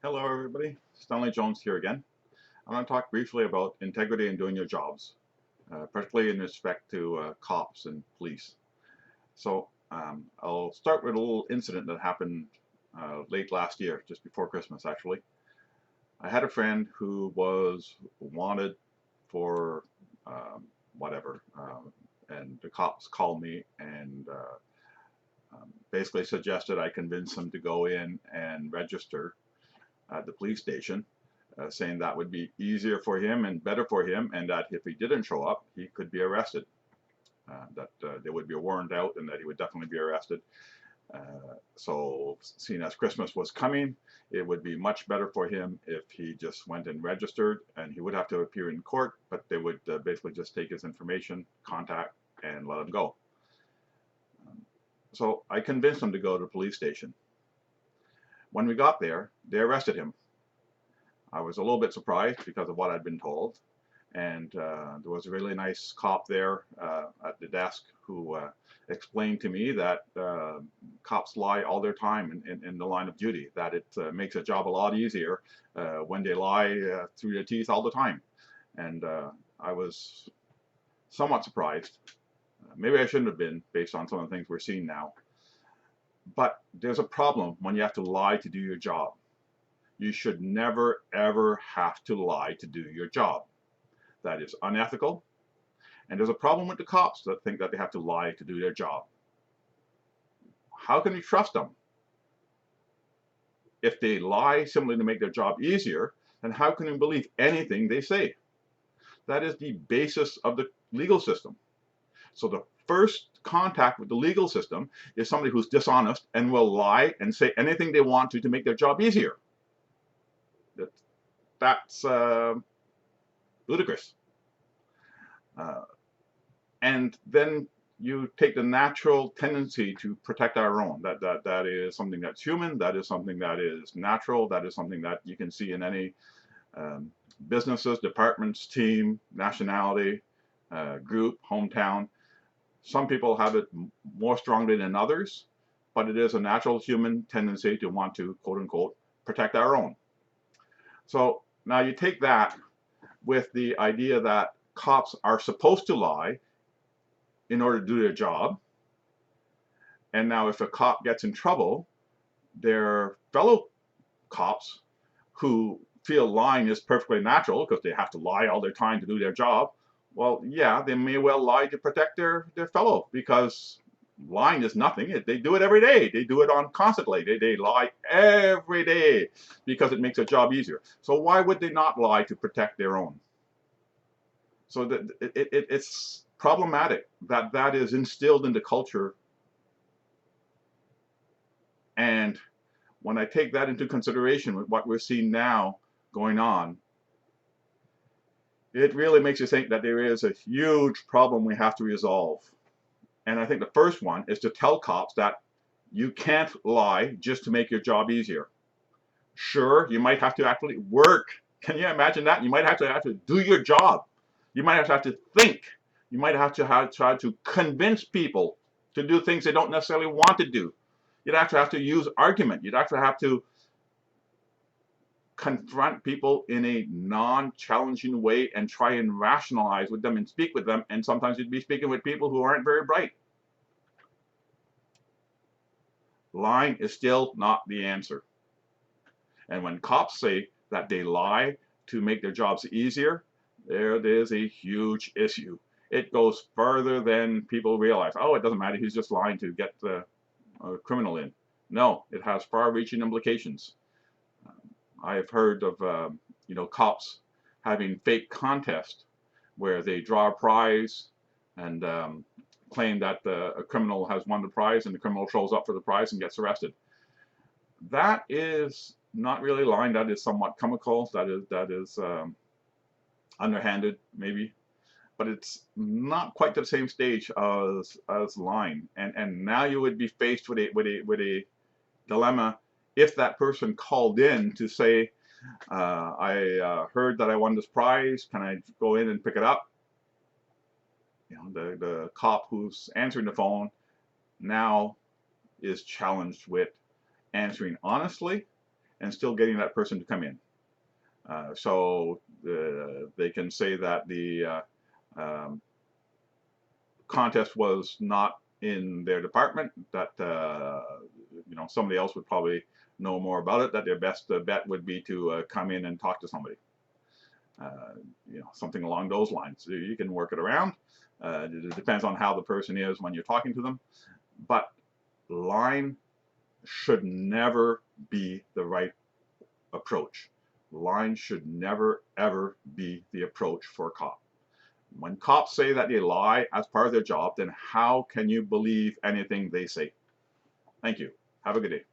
Hello everybody, Stanley Jones here again. I'm going to talk briefly about integrity in doing your jobs, particularly in respect to cops and police. I'll start with a little incident that happened late last year, just before Christmas actually. I had a friend who was wanted for whatever, and the cops called me and basically suggested I convince him to go in and register at the police station, saying that would be easier for him and better for him, and that if he didn't show up, he could be arrested. That there would be a warrant out, and that he would definitely be arrested. So, seeing as Christmas was coming, it would be much better for him if he just went and registered, and he would have to appear in court, but they would basically just take his information, contact, and let him go. So I convinced him to go to the police station. When we got there, they arrested him. I was a little bit surprised because of what I'd been told, and there was a really nice cop there at the desk who explained to me that cops lie all their time in the line of duty, that it makes a job a lot easier when they lie through their teeth all the time. And I was somewhat surprised. Maybe I shouldn't have been, based on some of the things we're seeing now. But there's a problem when you have to lie to do your job. You should never, ever have to lie to do your job. That is unethical. And there's a problem with the cops that think that they have to lie to do their job. How can we trust them? If they lie simply to make their job easier, then how can we believe anything they say? That is the basis of the legal system. So the first contact with the legal system is somebody who's dishonest and will lie and say anything they want to make their job easier. That's ludicrous. And then you take the natural tendency to protect our own. That is something that's human. That is something that is natural. That is something that you can see in any businesses, departments, team, nationality, group, hometown. Some people have it more strongly than others, but it is a natural human tendency to want to, quote unquote, protect our own. So now you take that with the idea that cops are supposed to lie in order to do their job. And now if a cop gets in trouble, their fellow cops who feel lying is perfectly natural because they have to lie all their time to do their job. Well, yeah, they may well lie to protect their fellow, because lying is nothing. They do it every day. They do it on constantly. They lie every day because it makes their job easier. So why would they not lie to protect their own? So it's problematic that is instilled into culture. And when I take that into consideration with what we're seeing now going on, it really makes you think that there is a huge problem we have to resolve. And I think the first one is to tell cops that you can't lie just to make your job easier. Sure, you might have to actually work. Can you imagine that? You might have to do your job. You might have to think. You might have to try to convince people to do things they don't necessarily want to do. You'd have to use argument. You'd have to confront people in a non-challenging way and try and rationalize with them and speak with them. And sometimes you'd be speaking with people who aren't very bright. Lying is still not the answer. And when cops say that they lie to make their jobs easier, there is a huge issue. It goes further than people realize. Oh, it doesn't matter. He's just lying to get the criminal in. No, it has far-reaching implications. I've heard of cops having fake contests where they draw a prize and claim that a criminal has won the prize, and the criminal shows up for the prize and gets arrested. That is not really lying. That is somewhat comical. That is underhanded, maybe, but it's not quite to the same stage as lying. And now you would be faced with a dilemma if that person called in to say, I heard that I won this prize. Can I go in and pick it up? The cop who's answering the phone now is challenged with answering honestly and still getting that person to come in. So they can say that the contest was not in their department, that somebody else would probably know more about it, that their best bet would be to come in and talk to somebody. Something along those lines. You can work it around. It depends on how the person is when you're talking to them. But lying should never be the right approach. Lying should never, ever be the approach for a cop. When cops say that they lie as part of their job, then how can you believe anything they say? Thank you. Have a good day.